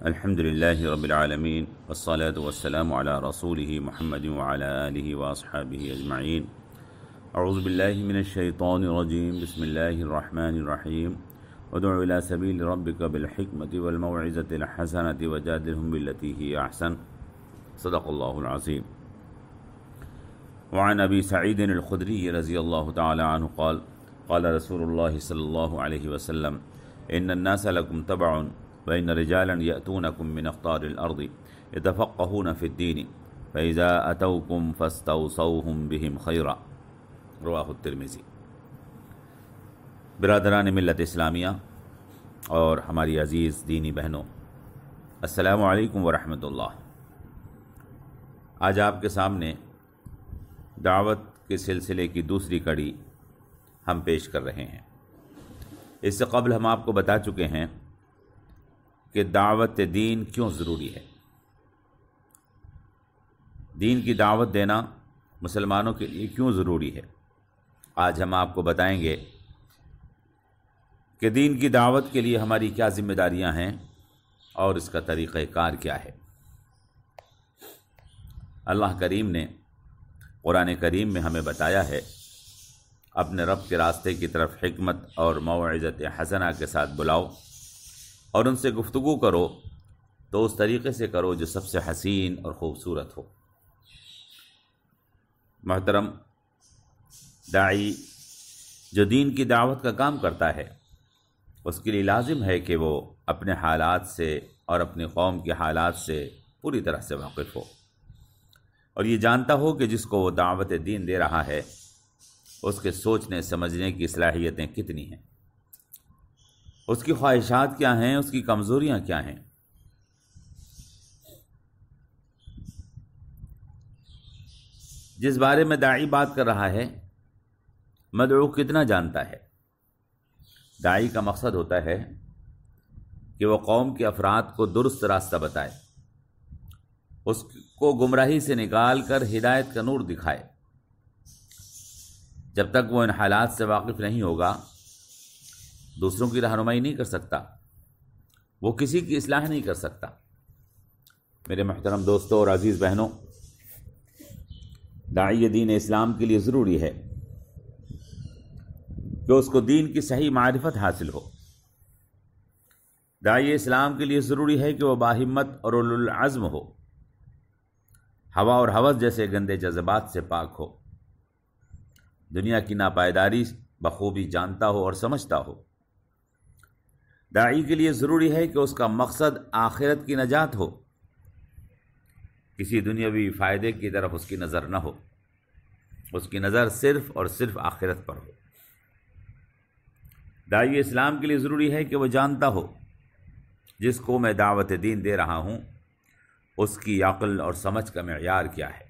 الحمد لله رب العالمين والصلاة والسلام على رسوله محمد وعلى آله وأصحابه أجمعين. أعوذ بالله من الشيطان الرجيم. بسم الله الرحمن الرحيم. ادع إلى سبيل ربك بالحكمة والموعظة الحسنة وجادلهم بالتي هي أحسن. صدق الله العظيم. وعن أبي سعيد الخدري رضي الله تعالى عنه قال قال رسول الله صلى الله عليه وسلم إن الناس لكم تبع وإن رجالا يأتونكم من أقطار الأرض يتفقهون في الدين فإذا أتوكم فاستوصوهم بهم خيرا. رواہ الترمذی. برادران ملت اسلامیہ اور ہماری عزیز دینی بہنوں، السلام علیکم ورحمۃ اللہ. آج آپ کے سامنے دعوت کے سلسلے کی دوسری کڑی ہم پیش کر رہے ہیں. اس سے قبل ہم آپ کو بتا چکے ہیں کہ دعوت دین کیوں ضروری ہے. دین کی دعوت دینا مسلمانوں کے لیے کیوں ضروری ہے. آج ہم آپ کو بتائیں گے کہ دین کی دعوت کے لیے ہماری کیا ذمہ داریاں ہیں اور اس کا طریقہ کار کیا ہے. اللہ کریم نے قرآن کریم میں ہمیں بتایا ہے اپنے رب کے راستے کی طرف حکمت اور موعظت حسنہ کے ساتھ بلاؤ اور ان سے گفتگو کرو تو اس طریقے سے کرو جو سب سے حسین اور خوبصورت ہو. محترم، داعی جو دین کی دعوت کا کام کرتا ہے اس کے لیے لازم ہے کہ وہ اپنے حالات سے اور اپنی قوم کے حالات سے پوری طرح سے واقف ہو اور یہ جانتا ہو کہ جس کو وہ دعوت دین دے رہا ہے اس کے سوچنے سمجھنے کی صلاحیتیں کتنی ہیں، اس کی خواہشات کیا ہیں، اس کی کمزوریاں کیا ہیں. جس بارے میں داعی بات کر رہا ہے مدعو کتنا جانتا ہے. داعی کا مقصد ہوتا ہے کہ وہ قوم کے افراد کو درست راستہ بتائے، اس کو گمراہی سے نکال کر ہدایت کا نور دکھائے. جب تک وہ ان حالات سے واقف نہیں ہوگا دوسروں کی رہنمائی نہیں کر سکتا، وہ کسی کی اصلاح نہیں کر سکتا. میرے محترم دوستوں اور عزیز بہنوں، داعی دین اسلام کے لیے ضروری ہے کہ اس کو دین کی صحیح معرفت حاصل ہو. داعی اسلام کے لیے ضروری ہے کہ وہ باہمت اور اولو العزم ہو، ہوا اور ہوس جیسے گندے جذبات سے پاک ہو، دنیا کی ناپائیداری بخوبی جانتا ہو اور سمجھتا ہو. داعی کے لیے ضروری ہے کہ اس کا مقصد آخرت کی نجات ہو، کسی دنیاوی فائدے کی طرف اس کی نظر نہ ہو، اس کی نظر صرف اور صرف آخرت پر ہو. داعی اسلام کے لیے ضروری ہے کہ وہ جانتا ہو جس کو میں دعوت دین دے رہا ہوں اس کی عقل اور سمجھ کا معیار کیا ہے.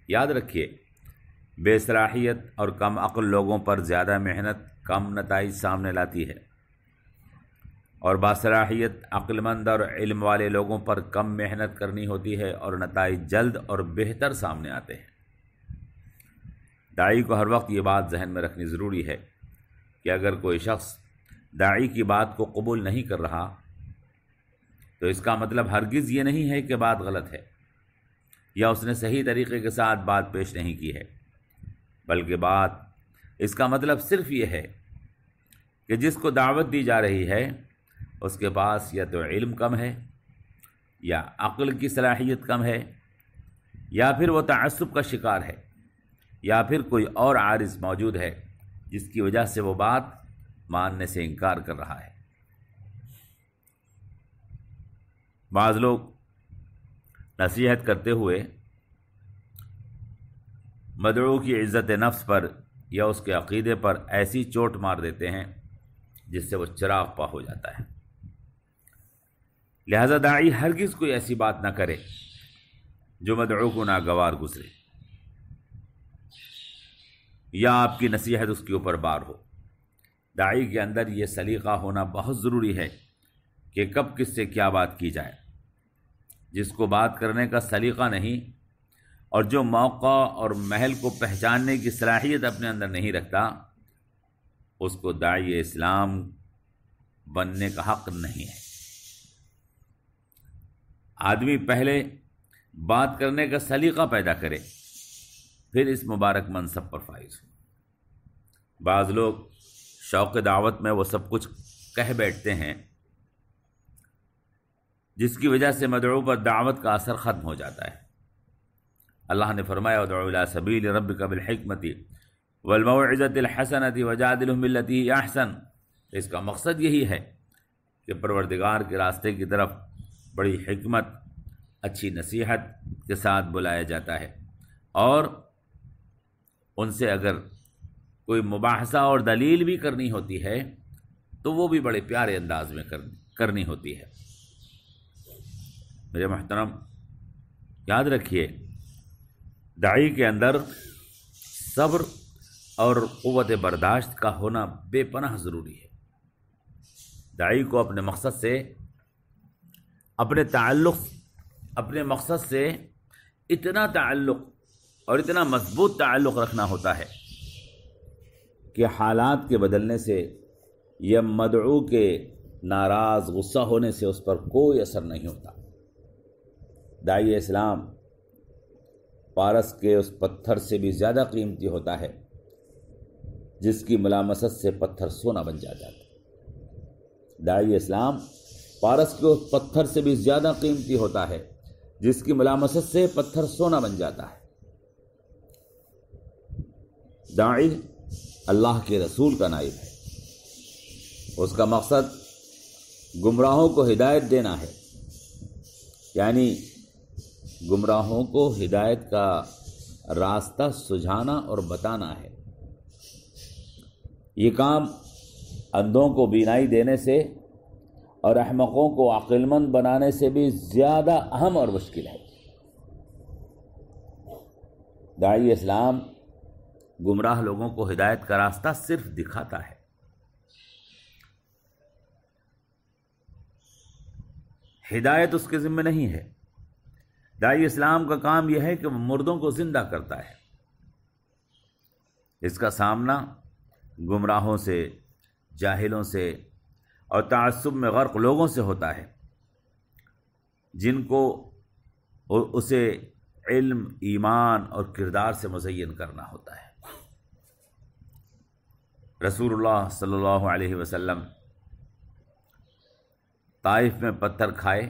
یاد رکھیے، بے صلاحیت اور کم عقل لوگوں پر زیادہ محنت کم نتائج سامنے لاتی ہے اور باصلاحیت عقل مند اور علم والے لوگوں پر کم محنت کرنی ہوتی ہے اور نتائج جلد اور بہتر سامنے آتے ہیں. داعی کو ہر وقت یہ بات ذہن میں رکھنی ضروری ہے کہ اگر کوئی شخص داعی کی بات کو قبول نہیں کر رہا تو اس کا مطلب ہرگز یہ نہیں ہے کہ بات غلط ہے یا اس نے صحیح طریقے کے ساتھ بات پیش نہیں کی ہے، بلکہ اس کا مطلب صرف یہ ہے کہ جس کو دعوت دی جا رہی ہے اس کے پاس یا تو علم کم ہے یا عقل کی صلاحیت کم ہے یا پھر وہ تعصب کا شکار ہے یا پھر کوئی اور عارض موجود ہے جس کی وجہ سے وہ بات ماننے سے انکار کر رہا ہے. بعض لوگ نصیحت کرتے ہوئے مدعو کی عزت نفس پر یا اس کے عقیدے پر ایسی چوٹ مار دیتے ہیں جس سے وہ چراغ پا ہو جاتا ہے. لہذا داعی ہرگز کوئی ایسی بات نہ کرے جو مدعو کو ناگوار گزرے یا آپ کی نصیحت اس کے اوپر بار ہو. داعی کے اندر یہ سلیقہ ہونا بہت ضروری ہے کہ کب کس سے کیا بات کی جائے. جس کو بات کرنے کا سلیقہ نہیں اور جو موقع اور محل کو پہچاننے کی صلاحیت اپنے اندر نہیں رکھتا اس کو داعی اسلام بننے کا حق نہیں ہے. آدمی پہلے بات کرنے کا سلیقہ پیدا کرے، پھر اس مبارک منصب پر فائز ہو۔ بعض لوگ شوق دعوت میں وہ سب کچھ کہہ بیٹھتے ہیں جس کی وجہ سے مدعو پر دعوت کا اثر ختم ہو جاتا ہے۔ اللہ نے فرمایا ادعو الی سبیل ربک بالحکمت والموعظۃ الحسنۃ وجادلھم باللتی ہی احسن۔ اس کا مقصد یہی ہے کہ پروردگار کے راستے کی طرف بڑی حکمت، اچھی نصیحت کے ساتھ بلایا جاتا ہے، اور ان سے اگر کوئی مباحثہ اور دلیل بھی کرنی ہوتی ہے تو وہ بھی بڑے پیارے انداز میں کرنی ہوتی ہے۔ میرے محترم، یاد رکھیے داعی کے اندر صبر اور قوت برداشت کا ہونا بے پناہ ضروری ہے۔ داعی کو اپنے مقصد سے، اپنے مقصد سے اتنا تعلق اور اتنا مضبوط تعلق رکھنا ہوتا ہے کہ حالات کے بدلنے سے یا مدعو کے ناراض غصہ ہونے سے اس پر کوئی اثر نہیں ہوتا۔ داعی اسلام پارس کے اس پتھر سے بھی زیادہ قیمتی ہوتا ہے جس کی ملامست سے پتھر سونا بن جاتا ہے۔ داعی اسلام پارس کے اس پتھر سے بھی زیادہ قیمتی ہوتا ہے جس کی ملامست سے پتھر سونا بن جاتا ہے۔ داعی اللہ کے رسول کا نائب ہے، اس کا مقصد گمراہوں کو ہدایت دینا ہے، یعنی گمراہوں کو ہدایت کا راستہ سجھانا اور بتانا ہے۔ یہ کام اندھوں کو بینائی دینے سے اور احمقوں کو عقل مند بنانے سے بھی زیادہ اہم اور مشکل ہے۔ داعی اسلام گمراہ لوگوں کو ہدایت کا راستہ صرف دکھاتا ہے۔ ہدایت اس کے ذمہ نہیں ہے۔ داعی اسلام کا کام یہ ہے کہ وہ مردوں کو زندہ کرتا ہے۔ اس کا سامنا گمراہوں سے، جاہلوں سے اور تعصب میں غرق لوگوں سے ہوتا ہے جن کو اسے علم، ایمان اور کردار سے مزین کرنا ہوتا ہے۔ رسول اللہ صلی اللہ علیہ وسلم طائف میں پتھر کھائے،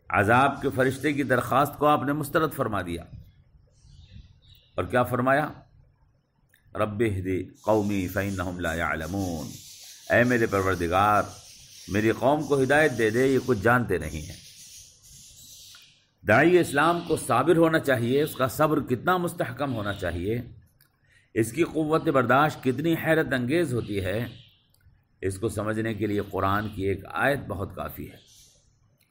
عذاب کے فرشتے کی درخواست کو آپ نے مسترد فرما دیا، اور کیا فرمایا؟ رب اہدی قومی فإنہم لا یعلمون، اے میرے پروردگار میری قوم کو ہدایت دے دے، یہ کچھ جانتے نہیں ہیں۔ داعی اسلام کو صابر ہونا چاہیے، اس کا صبر کتنا مستحکم ہونا چاہیے، اس کی قوت برداشت کتنی حیرت انگیز ہوتی ہے، اس کو سمجھنے کے لیے قرآن کی ایک آیت بہت کافی ہے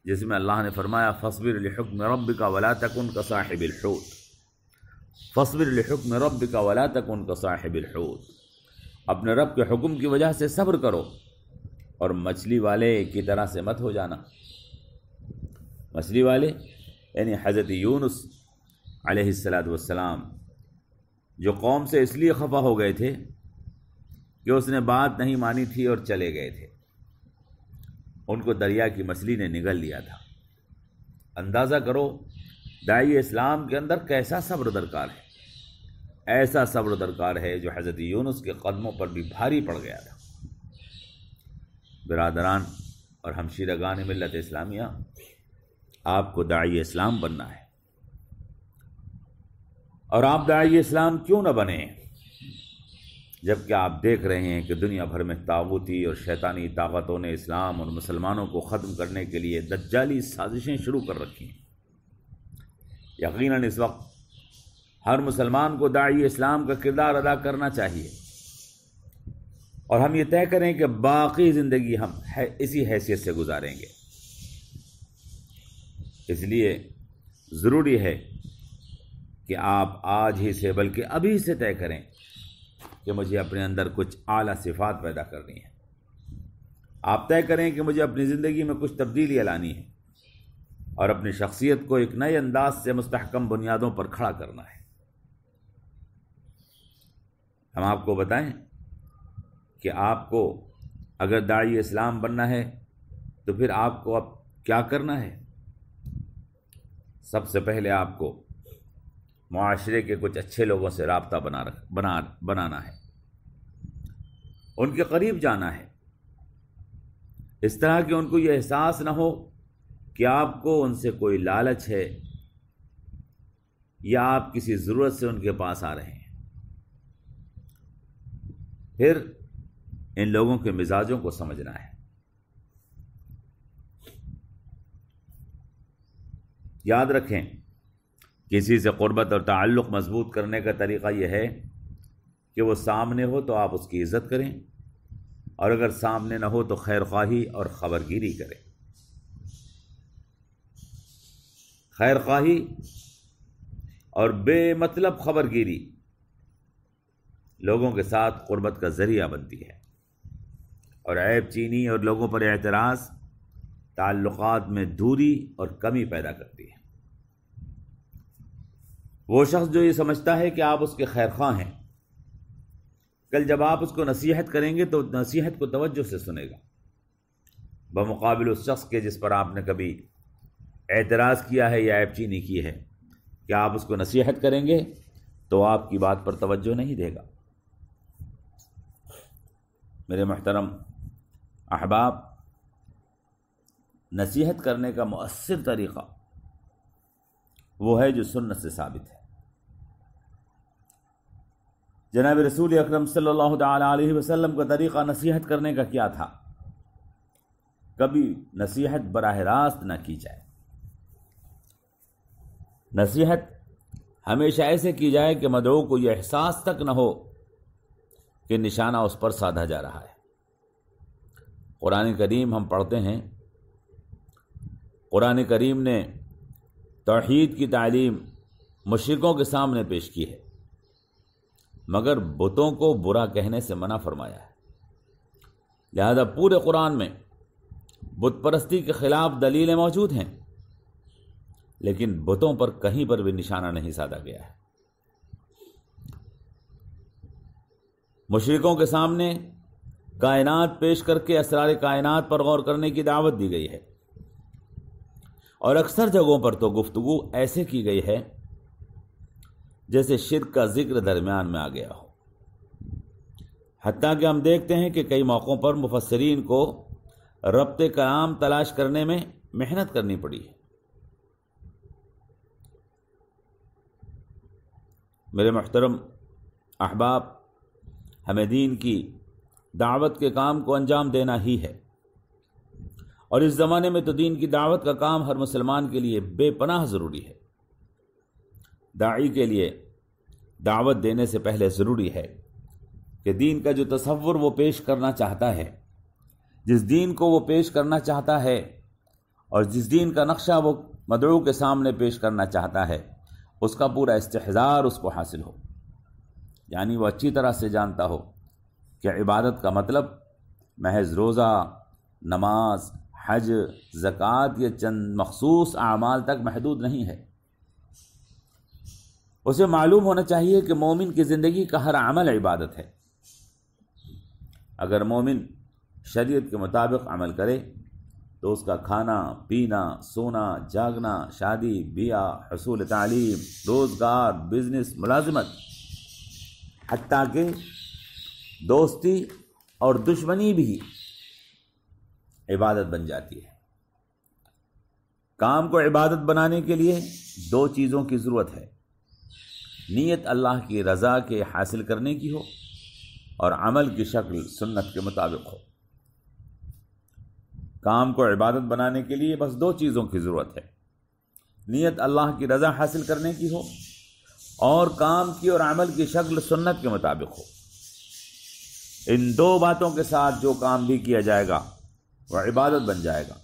جس میں اللہ نے فرمایا فاصبر لحکم ربک ولا تکن کصاحب الحوت، فاصبر لحکم ربک ولا تکن کصاحب الحوت، اپنے رب کے حکم کی وجہ سے صبر کرو اور مچھلی والے کی طرح سے مت ہو جانا۔ مچھلی والے یعنی حضرت یونس علیہ السلام، جو قوم سے اس لیے خفا ہو گئے تھے کہ اس نے بات نہیں مانی تھی اور چلے گئے تھے، ان کو دریا کی مچھلی نے نگل لیا تھا۔ اندازہ کرو داعی اسلام کے اندر کیسا صبر درکار ہے، ایسا صبر درکار ہے جو حضرت یونس کے قدموں پر بھی بھاری پڑ گیا تھا۔ برادران اور ہمشیرگان ملت اسلامیہ، آپ کو داعی اسلام بننا ہے، اور آپ داعی اسلام کیوں نہ بنیں جبکہ آپ دیکھ رہے ہیں کہ دنیا بھر میں طاغوتی اور شیطانی طاقتوں نے اسلام اور مسلمانوں کو ختم کرنے کے لیے دجالی سازشیں شروع کر رکھی ہیں۔ یقیناً اس وقت ہر مسلمان کو داعی اسلام کا کردار ادا کرنا چاہیے، اور ہم یہ طے کریں کہ باقی زندگی ہم اسی حیثیت سے گزاریں گے۔ اس لیے ضروری ہے کہ آپ آج ہی سے بلکہ ابھی سے طے کریں کہ مجھے اپنے اندر کچھ اعلیٰ صفات پیدا کرنی ہے۔ آپ طے کریں کہ مجھے اپنی زندگی میں کچھ تبدیلی لانی ہے اور اپنی شخصیت کو ایک نئے انداز سے مستحکم بنیادوں پر کھڑا کرنا ہے۔ ہم آپ کو بتائیں کہ آپ کو اگر داعی اسلام بننا ہے تو پھر آپ کو کیا کرنا ہے؟ سب سے پہلے آپ کو معاشرے کے کچھ اچھے لوگوں سے رابطہ بنانا ہے، ان کے قریب جانا ہے، اس طرح کہ ان کو یہ احساس نہ ہو کہ آپ کو ان سے کوئی لالچ ہے یا آپ کسی ضرورت سے ان کے پاس آ رہے ہیں۔ پھر ان لوگوں کے مزاجوں کو سمجھنا ہے۔ یاد رکھیں، کسی سے قربت اور تعلق مضبوط کرنے کا طریقہ یہ ہے کہ وہ سامنے ہو تو آپ اس کی عزت کریں، اور اگر سامنے نہ ہو تو خیر خواہی اور خبرگیری کریں۔ خیر خواہی اور بے مطلب خبرگیری لوگوں کے ساتھ قربت کا ذریعہ بنتی ہے، اور عیب چینی اور لوگوں پر اعتراض تعلقات میں دوری اور کمی پیدا کرتی ہے۔ وہ شخص جو یہ سمجھتا ہے کہ آپ اس کے خیر خواہ ہیں، کل جب آپ اس کو نصیحت کریں گے تو نصیحت کو توجہ سے سنے گا، بمقابل اس شخص کے جس پر آپ نے کبھی اعتراض کیا ہے یا عیب چینی کی ہے، کہ آپ اس کو نصیحت کریں گے تو آپ کی بات پر توجہ نہیں دے گا۔ میرے محترم احباب، نصیحت کرنے کا مؤثر طریقہ وہ ہے جو سنت سے ثابت ہے۔ جناب رسول اکرم صلی اللہ تعالی علیہ وسلم کا طریقہ نصیحت کرنے کا کیا تھا؟ کبھی نصیحت براہ راست نہ کی جائے، نصیحت ہمیشہ ایسے کی جائے کہ مدعو کو یہ احساس تک نہ ہو کہ نشانہ اس پر سادھا جا رہا ہے۔ قرآن کریم ہم پڑھتے ہیں، قرآن کریم نے توحید کی تعلیم مشرکوں کے سامنے پیش کی ہے، مگر بتوں کو برا کہنے سے منع فرمایا ہے۔ لہذا پورے قرآن میں بت پرستی کے خلاف دلیلیں موجود ہیں، لیکن بتوں پر کہیں پر بھی نشانہ نہیں سادھا گیا ہے۔ مشرکوں کے سامنے کائنات پیش کر کے اسرار کائنات پر غور کرنے کی دعوت دی گئی ہے، اور اکثر جگہوں پر تو گفتگو ایسے کی گئی ہے جیسے شرک کا ذکر درمیان میں آ گیا ہو۔ حتیٰ کہ ہم دیکھتے ہیں کہ کئی موقعوں پر مفسرین کو ربط کلام تلاش کرنے میں محنت کرنی پڑی ہے۔ میرے محترم احباب، ہمیں دین کی دعوت کے کام کو انجام دینا ہی ہے، اور اس زمانے میں تو دین کی دعوت کا کام ہر مسلمان کے لیے بے پناہ ضروری ہے۔ داعی کے لیے دعوت دینے سے پہلے ضروری ہے کہ دین کا جو تصور وہ پیش کرنا چاہتا ہے، جس دین کو وہ پیش کرنا چاہتا ہے، اور جس دین کا نقشہ وہ مدعو کے سامنے پیش کرنا چاہتا ہے، اس کا پورا استحضار اس کو حاصل ہو، یعنی وہ اچھی طرح سے جانتا ہو کہ عبادت کا مطلب محض روزہ، نماز، حج، زکوٰۃ یا چند مخصوص اعمال تک محدود نہیں ہے۔ اسے معلوم ہونا چاہیے کہ مومن کی زندگی کا ہر عمل عبادت ہے۔ اگر مومن شریعت کے مطابق عمل کرے تو اس کا کھانا، پینا، سونا، جاگنا، شادی، بیاہ، حصول تعلیم، روزگار، بزنس، ملازمت، حتیٰ کہ دوستی اور دشمنی بھی عبادت بن جاتی ہے۔ کام کو عبادت بنانے کے لیے دو چیزوں کی ضرورت ہے: نیت اللہ کی رضا کے حاصل کرنے کی ہو، اور عمل کی شکل سنت کے مطابق ہو۔ کام کو عبادت بنانے کے لیے بس دو چیزوں کی ضرورت ہے: نیت اللہ کی رضا حاصل کرنے کی ہو، اور کام کی اور عمل کی شکل سنت کے مطابق ہو۔ ان دو باتوں کے ساتھ جو کام بھی کیا جائے گا وہ عبادت بن جائے گا،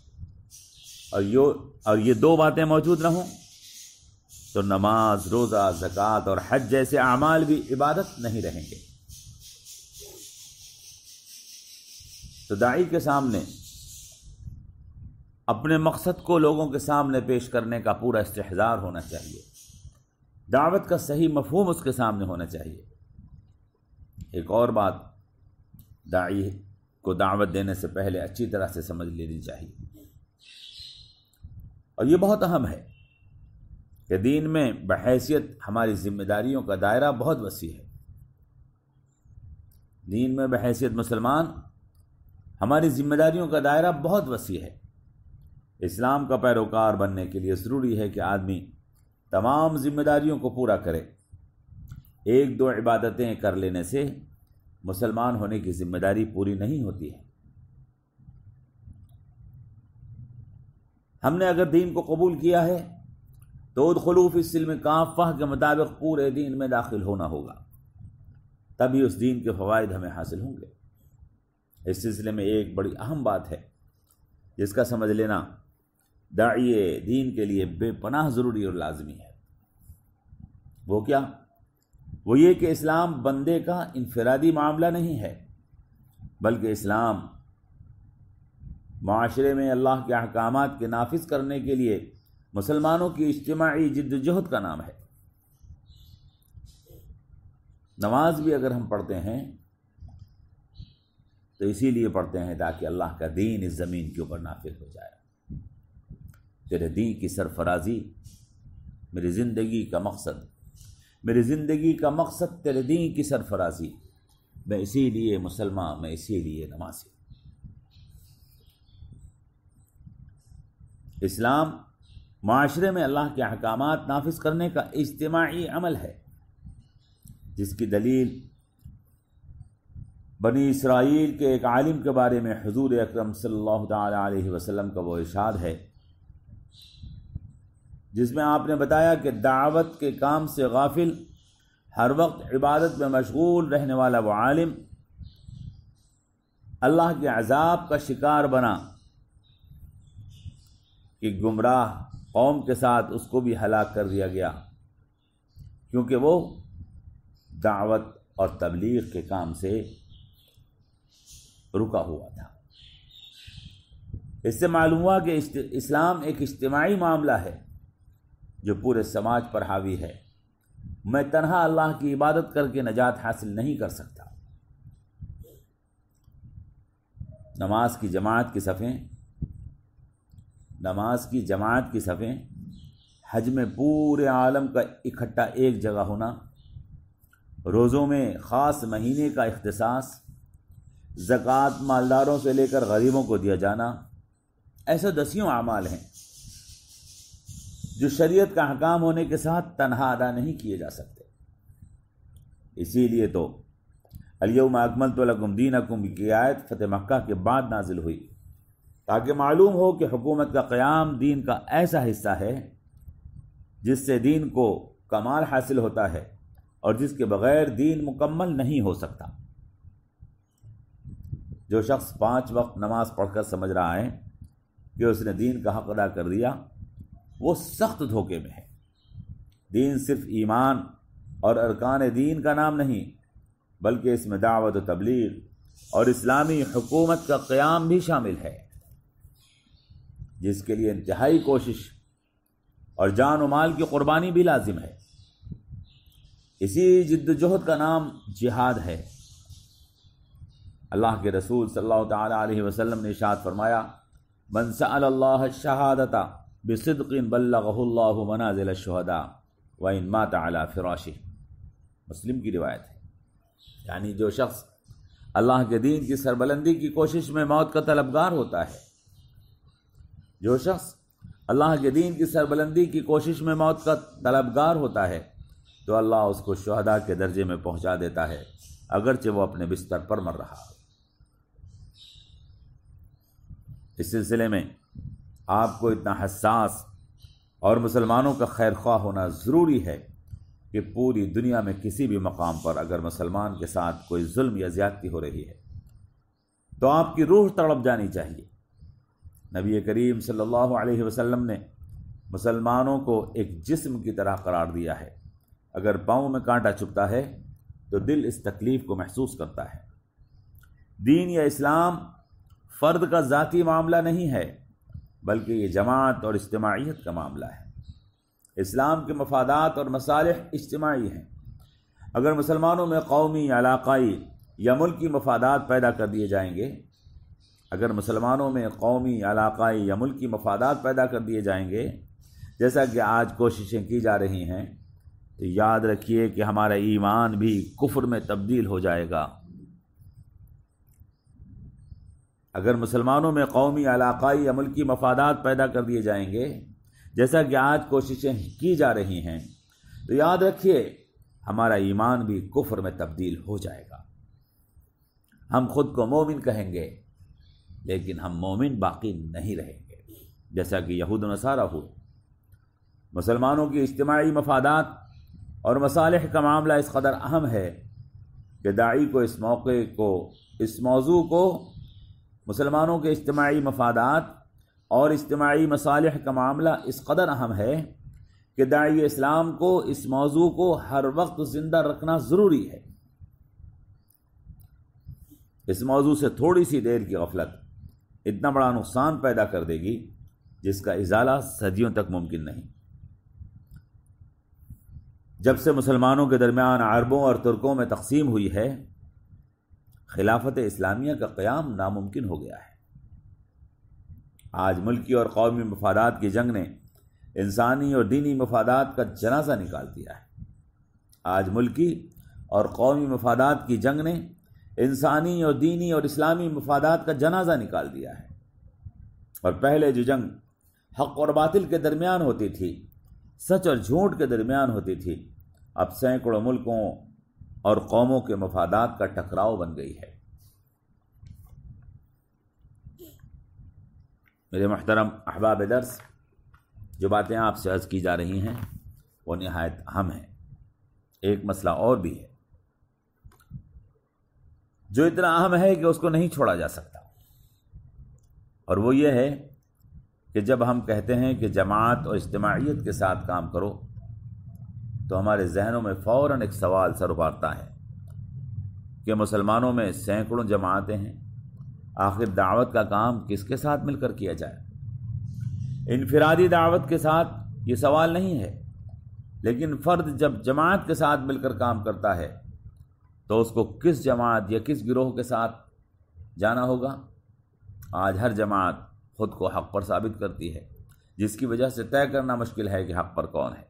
اور یہ دو باتیں موجود نہ ہوں تو نماز، روزہ، زکوٰۃ اور حج جیسے اعمال بھی عبادت نہیں رہیں گے۔ تو داعی کے سامنے اپنے مقصد کو لوگوں کے سامنے پیش کرنے کا پورا استحضار ہونا چاہیے، دعوت کا صحیح مفہوم اس کے سامنے ہونا چاہیے۔ ایک اور بات داعی کو دعوت دینے سے پہلے اچھی طرح سے سمجھ لینی چاہیے اور یہ بہت اہم ہے کہ دین میں بحیثیت ہماری ذمہ داریوں کا دائرہ بہت وسیع ہے۔ دین میں بحیثیت مسلمان ہماری ذمہ داریوں کا دائرہ بہت وسیع ہے۔ اسلام کا پیروکار بننے کے لیے ضروری ہے کہ آدمی تمام ذمہ داریوں کو پورا کرے۔ ایک دو عبادتیں کر لینے سے مسلمان ہونے کی ذمہ داری پوری نہیں ہوتی ہے۔ ہم نے اگر دین کو قبول کیا ہے تو ادخلوا فی السلم کافہ کے مطابق پورے دین میں داخل ہونا ہوگا، تبھی اس دین کے فوائد ہمیں حاصل ہوں گے۔ اس سلسلے میں ایک بڑی اہم بات ہے جس کا سمجھ لینا داعی دین کے لیے بے پناہ ضروری اور لازمی ہے۔ وہ کیا؟ وہ یہ کہ اسلام بندے کا انفرادی معاملہ نہیں ہے، بلکہ اسلام معاشرے میں اللہ کے احکامات کے نافذ کرنے کے لیے مسلمانوں کی اجتماعی جد و جہد کا نام ہے۔ نماز بھی اگر ہم پڑھتے ہیں تو اسی لیے پڑھتے ہیں تاکہ اللہ کا دین اس زمین کے اوپر نافذ ہو جائے۔ تیرے دین کی سرفرازی میری زندگی کا مقصد، میری زندگی کا مقصد تیرے دین کی سرفرازی، میں اسی لیے مسلمان، میں اسی لیے نمازی۔ اسلام معاشرے میں اللہ کے احکامات نافذ کرنے کا اجتماعی عمل ہے، جس کی دلیل بنی اسرائیل کے ایک عالم کے بارے میں حضور اکرم صلی اللہ تعالی علیہ وسلم کا وہ ارشاد ہے، جس میں آپ نے بتایا کہ دعوت کے کام سے غافل، ہر وقت عبادت میں مشغول رہنے والا وہ عالم اللہ کے عذاب کا شکار بنا کہ گمراہ قوم کے ساتھ اس کو بھی ہلاک کر دیا گیا، کیونکہ وہ دعوت اور تبلیغ کے کام سے رکا ہوا تھا۔ اس سے معلوم ہوا کہ اسلام ایک اجتماعی معاملہ ہے جو پورے سماج پر حاوی ہے۔ میں تنہا اللہ کی عبادت کر کے نجات حاصل نہیں کر سکتا۔ نماز کی جماعت کی صفیں، حج میں پورے عالم کا اکٹھا ایک جگہ ہونا، روزوں میں خاص مہینے کا اختصاص، زکوٰۃ مالداروں سے لے کر غریبوں کو دیا جانا، ایسے دسیوں اعمال ہیں جو شریعت کا حکام ہونے کے ساتھ تنہا ادا نہیں کیے جا سکتے۔ اسی لیے تو الیوم اکملت لکم دینکم کی آیت فتح مکہ کے بعد نازل ہوئی، تاکہ معلوم ہو کہ حکومت کا قیام دین کا ایسا حصہ ہے جس سے دین کو کمال حاصل ہوتا ہے اور جس کے بغیر دین مکمل نہیں ہو سکتا۔ جو شخص 5 وقت نماز پڑھ کر سمجھ رہا ہے کہ اس نے دین کا حق ادا کر دیا، وہ سخت دھوکے میں ہے۔ دین صرف ایمان اور ارکان دین کا نام نہیں، بلکہ اس میں دعوت و تبلیغ اور اسلامی حکومت کا قیام بھی شامل ہے، جس کے لیے انتہائی کوشش اور جان و مال کی قربانی بھی لازم ہے۔ اسی جد و جہد کا نام جہاد ہے۔ اللہ کے رسول صلی اللہ تعالی علیہ وسلم نے ارشاد فرمایا، من سأل اللہ الشہادۃ بصدق بلغہ اللہ منازل الشہداء وإن مات علی فراشہ۔ مسلم کی روایت ہے، یعنی جو شخص اللہ کے دین کی سربلندی کی کوشش میں موت کا طلبگار ہوتا ہے، جو شخص اللہ کے دین کی سربلندی کی کوشش میں موت کا طلبگار ہوتا ہے تو اللہ اس کو شہداء کے درجے میں پہنچا دیتا ہے، اگرچہ وہ اپنے بستر پر مر رہا ہو۔ اس سلسلے میں آپ کو اتنا حساس اور مسلمانوں کا خیر خواہ ہونا ضروری ہے کہ پوری دنیا میں کسی بھی مقام پر اگر مسلمان کے ساتھ کوئی ظلم یا زیادتی ہو رہی ہے تو آپ کی روح تڑپ جانی چاہیے۔ نبی کریم صلی اللہ علیہ وسلم نے مسلمانوں کو ایک جسم کی طرح قرار دیا ہے۔ اگر پاؤں میں کانٹا چبھتا ہے تو دل اس تکلیف کو محسوس کرتا ہے۔ دین یا اسلام فرد کا ذاتی معاملہ نہیں ہے، بلکہ یہ جماعت اور اجتماعیت کا معاملہ ہے۔ اسلام کے مفادات اور مصالح اجتماعی ہیں۔ اگر مسلمانوں میں قومی، علاقائی یا ملکی مفادات پیدا کر دیے جائیں گے اگر مسلمانوں میں قومی، علاقائی یا ملکی مفادات پیدا کر دیے جائیں گے جیسا کہ آج کوششیں کی جا رہی ہیں، تو یاد رکھیے کہ ہمارا ایمان بھی کفر میں تبدیل ہو جائے گا۔ اگر مسلمانوں میں قومی، علاقائی یا ملکی مفادات پیدا کر دیے جائیں گے جیسا کہ آج کوششیں کی جا رہی ہیں، تو یاد رکھیے ہمارا ایمان بھی کفر میں تبدیل ہو جائے گا۔ ہم خود کو مومن کہیں گے لیکن ہم مومن باقی نہیں رہیں گے، جیسا کہ یہود و نصارہ ہوئے۔ مسلمانوں کی اجتماعی مفادات اور مصالح کا معاملہ اس قدر اہم ہے کہ داعی کو اس موضوع کو مسلمانوں کے اجتماعی مفادات اور اجتماعی مصالح کا معاملہ اس قدر اہم ہے کہ داعی اسلام کو اس موضوع کو ہر وقت زندہ رکھنا ضروری ہے۔ اس موضوع سے تھوڑی سی دیر کی غفلت اتنا بڑا نقصان پیدا کر دے گی جس کا ازالہ صدیوں تک ممکن نہیں۔ جب سے مسلمانوں کے درمیان عربوں اور ترکوں میں تقسیم ہوئی ہے، خلافت اسلامیہ کا قیام ناممکن ہو گیا ہے۔ آج ملکی اور قومی مفادات کی جنگ نے انسانی اور دینی مفادات کا جنازہ نکال دیا ہے۔ آج ملکی اور قومی مفادات کی جنگ نے انسانی اور دینی اور اسلامی مفادات کا جنازہ نکال دیا ہے۔ اور پہلے جو جنگ حق اور باطل کے درمیان ہوتی تھی، سچ اور جھوٹ کے درمیان ہوتی تھی، اب سینکڑوں ملکوں اور قوموں کے مفادات کا ٹکراؤ بن گئی ہے۔ میرے محترم احباب درس، جو باتیں آپ سے عرض کی جا رہی ہیں وہ نہایت اہم ہیں۔ ایک مسئلہ اور بھی ہے جو اتنا اہم ہے کہ اس کو نہیں چھوڑا جا سکتا، اور وہ یہ ہے کہ جب ہم کہتے ہیں کہ جماعت اور اجتماعیت کے ساتھ کام کرو تو ہمارے ذہنوں میں فوراً ایک سوال سر ابھرتا ہے کہ مسلمانوں میں سینکڑوں جماعتیں ہیں، آخر دعوت کا کام کس کے ساتھ مل کر کیا جائے؟ انفرادی دعوت کے ساتھ یہ سوال نہیں ہے، لیکن فرد جب جماعت کے ساتھ مل کر کام کرتا ہے تو اس کو کس جماعت یا کس گروہ کے ساتھ جانا ہوگا؟ آج ہر جماعت خود کو حق پر ثابت کرتی ہے، جس کی وجہ سے طے کرنا مشکل ہے کہ حق پر کون ہے۔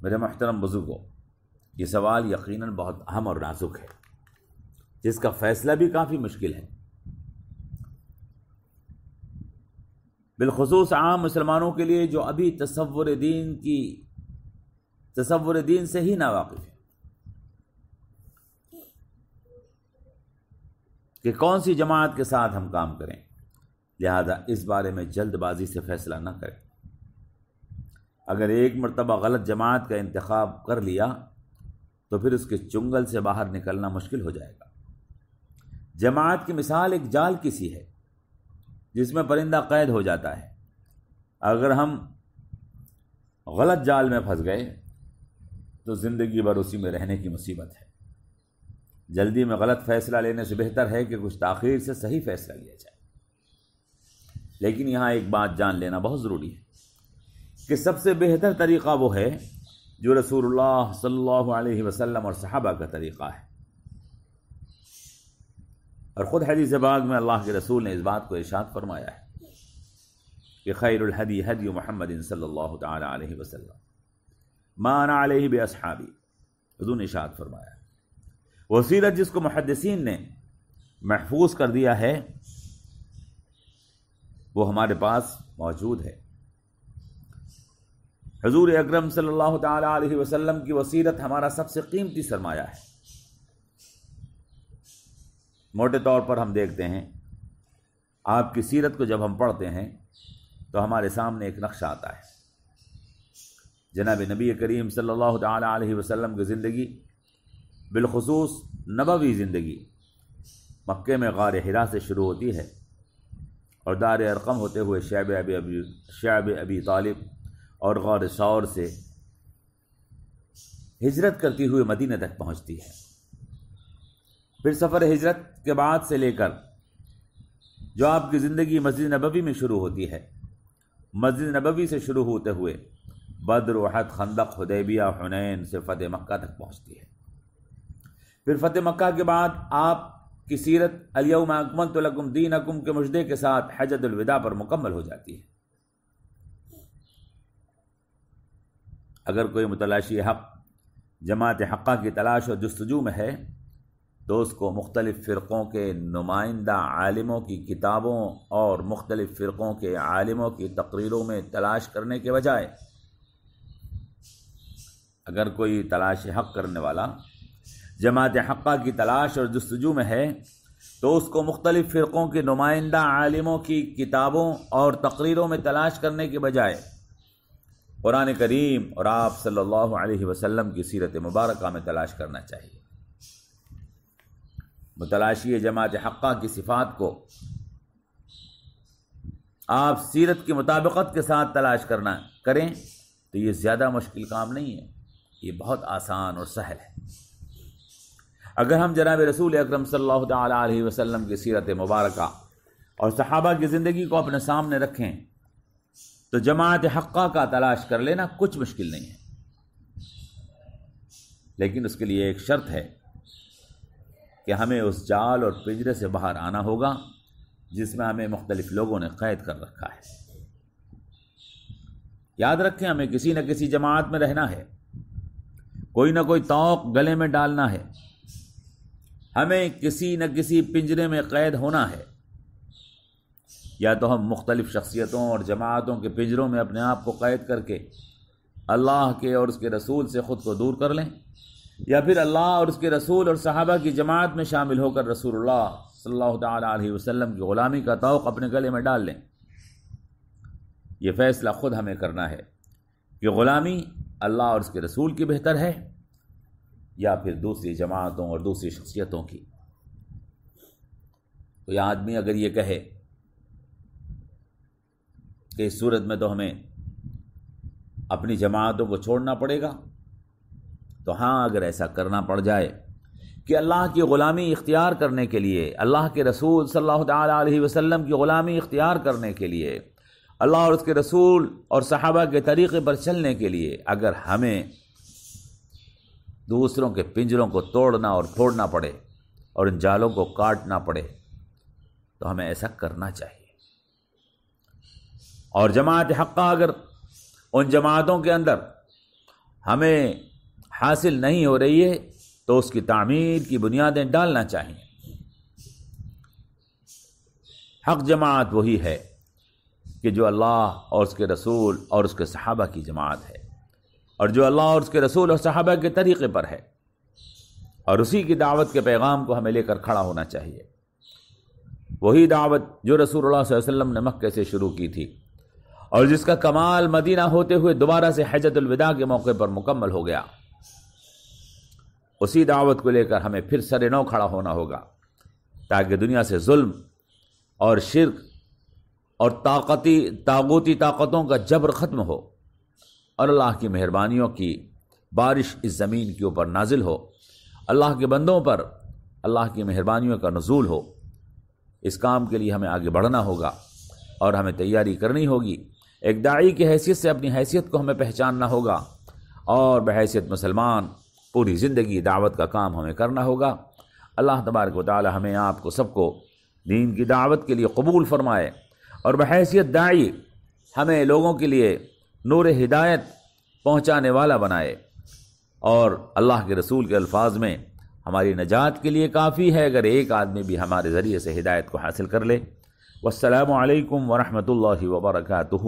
میرے محترم بزرگوں، یہ سوال یقیناً بہت اہم اور نازک ہے، جس کا فیصلہ بھی کافی مشکل ہے، بالخصوص عام مسلمانوں کے لیے جو ابھی تصور دین سے ہی ناواقف ہے کہ کون سی جماعت کے ساتھ ہم کام کریں۔ لہذا اس بارے میں جلد بازی سے فیصلہ نہ کریں۔ اگر ایک مرتبہ غلط جماعت کا انتخاب کر لیا تو پھر اس کے چنگل سے باہر نکلنا مشکل ہو جائے گا۔ جماعت کی مثال ایک جال کی سی ہے جس میں پرندہ قید ہو جاتا ہے۔ اگر ہم غلط جال میں پھنس گئے تو زندگی بھر اسی میں رہنے کی مصیبت ہے۔ جلدی میں غلط فیصلہ لینے سے بہتر ہے کہ کچھ تاخیر سے صحیح فیصلہ لیا جائے۔ لیکن یہاں ایک بات جان لینا بہت ضروری ہے کہ سب سے بہتر طریقہ وہ ہے جو رسول اللہ صلی اللہ علیہ وسلم اور صحابہ کا طریقہ ہے، اور خود حدیث پاک میں اللہ کے رسول نے اس بات کو ارشاد فرمایا ہے کہ خیر الہدی ہدی محمد صلی اللہ تعالی علیہ وسلم ما انا علیہ باصحابی، حضور نے ارشاد فرمایا۔ وہ سیرت جس کو محدثین نے محفوظ کر دیا ہے وہ ہمارے پاس موجود ہے۔ حضور اکرم صلی اللہ تعالی علیہ وسلم کی وہ سیرت ہمارا سب سے قیمتی سرمایہ ہے۔ موٹے طور پر ہم دیکھتے ہیں، آپ کی سیرت کو جب ہم پڑھتے ہیں تو ہمارے سامنے ایک نقشہ آتا ہے۔ جناب نبی کریم صلی اللہ تعالی علیہ وسلم کی زندگی، بالخصوص نبوی زندگی، مکے میں غار حرا سے شروع ہوتی ہے اور دار ارقم ہوتے ہوئے شعب ابی طالب اور غار ثور سے ہجرت کرتی ہوئے مدینہ تک پہنچتی ہے۔ پھر سفر ہجرت کے بعد سے لے کر جو آپ کی زندگی مسجد نبوی میں شروع ہوتی ہے، مسجد نبوی سے شروع ہوتے ہوئے بدر، احد، خندق، حدیبیہ، حنین سے فتح مکہ تک پہنچتی ہے۔ پھر فتح مکہ کے بعد آپ کی سیرت الیوم اکملت لکم دینکم کے مجدے کے ساتھ حجۃ الوداع پر مکمل ہو جاتی ہے۔ اگر کوئی متلاشی حق جماعت حقہ کی تلاش و جستجو میں ہے تو اس کو مختلف فرقوں کے نمائندہ عالموں کی کتابوں اور مختلف فرقوں کے عالموں کی تقریروں میں تلاش کرنے کے بجائے، اگر کوئی تلاش حق کرنے والا جماعت حقہ کی تلاش اور جستجو میں ہے تو اس کو مختلف فرقوں کے نمائندہ عالموں کی کتابوں اور تقریروں میں تلاش کرنے کے بجائے قرآن کریم اور آپ صلی اللہ علیہ وسلم کی سیرت مبارکہ میں تلاش کرنا چاہیے۔ متلاشی جماعت حقہ کی صفات کو آپ سیرت کی مطابقت کے ساتھ تلاش کریں تو یہ زیادہ مشکل کام نہیں ہے، یہ بہت آسان اور سہل ہے۔ اگر ہم جناب رسول اکرم صلی اللہ تعالی علیہ وسلم کی سیرت مبارکہ اور صحابہ کی زندگی کو اپنے سامنے رکھیں تو جماعت حقہ کا تلاش کر لینا کچھ مشکل نہیں ہے، لیکن اس کے لیے ایک شرط ہے کہ ہمیں اس جال اور پنجرے سے باہر آنا ہوگا جس میں ہمیں مختلف لوگوں نے قید کر رکھا ہے۔ یاد رکھیں، ہمیں کسی نہ کسی جماعت میں رہنا ہے، کوئی نہ کوئی طوق گلے میں ڈالنا ہے، ہمیں کسی نہ کسی پنجرے میں قید ہونا ہے۔ یا تو ہم مختلف شخصیتوں اور جماعتوں کے پنجروں میں اپنے آپ کو قید کر کے اللہ کے اور اس کے رسول سے خود کو دور کر لیں، یا پھر اللہ اور اس کے رسول اور صحابہ کی جماعت میں شامل ہو کر رسول اللہ صلی اللہ تعالی علیہ وسلم کی غلامی کا طوق اپنے گلے میں ڈال لیں۔ یہ فیصلہ خود ہمیں کرنا ہے کہ غلامی اللہ اور اس کے رسول کی بہتر ہے یا پھر دوسری جماعتوں اور دوسری شخصیتوں کی۔ کوئی آدمی اگر یہ کہے کہ اس صورت میں تو ہمیں اپنی جماعتوں کو چھوڑنا پڑے گا، تو ہاں، اگر ایسا کرنا پڑ جائے کہ اللہ کی غلامی اختیار کرنے کے لیے، اللہ کے رسول صلی اللہ تعالی علیہ وسلم کی غلامی اختیار کرنے کے لیے، اللہ اور اس کے رسول اور صحابہ کے طریقے پر چلنے کے لیے اگر ہمیں دوسروں کے پنجروں کو توڑنا اور پھوڑنا پڑے اور ان جالوں کو کاٹنا پڑے تو ہمیں ایسا کرنا چاہیے۔ اور جماعت حقہ اگر ان جماعتوں کے اندر ہمیں حاصل نہیں ہو رہی ہے تو اس کی تعمیر کی بنیادیں ڈالنا چاہیے۔ حق جماعت وہی ہے کہ جو اللہ اور اس کے رسول اور اس کے صحابہ کی جماعت ہے، اور جو اللہ اور اس کے رسول اور صحابہ کے طریقے پر ہے، اور اسی کی دعوت کے پیغام کو ہمیں لے کر کھڑا ہونا چاہیے۔ وہی دعوت جو رسول اللہ صلی اللہ علیہ وسلم نے مکہ سے شروع کی تھی اور جس کا کمال مدینہ ہوتے ہوئے دوبارہ سے حجۃ الوداع کے موقع پر مکمل ہو گیا، اسی دعوت کو لے کر ہمیں پھر سر نو کھڑا ہونا ہوگا تاکہ دنیا سے ظلم اور شرک اور طاغوتی طاقتوں کا جبر ختم ہو اور اللہ کی مہربانیوں کی بارش اس زمین کے اوپر نازل ہو، اللہ کے بندوں پر اللہ کی مہربانیوں کا نزول ہو۔ اس کام کے لیے ہمیں آگے بڑھنا ہوگا اور ہمیں تیاری کرنی ہوگی۔ ایک داعی کی حیثیت سے اپنی حیثیت کو ہمیں پہچاننا ہوگا اور بحیثیت مسلمان پوری زندگی دعوت کا کام ہمیں کرنا ہوگا۔ اللہ تبارک و تعالی ہمیں آپ کو سب کو دین کی دعوت کے لیے قبول فرمائے اور بحیثیت داعی ہمیں لوگوں کے لیے نور ہدایت پہنچانے والا بنائے، اور اللہ کے رسول کے الفاظ میں ہماری نجات کے لیے کافی ہے اگر ایک آدمی بھی ہمارے ذریعے سے ہدایت کو حاصل کر لے۔ والسلام علیکم ورحمۃ اللہ وبرکاتہ۔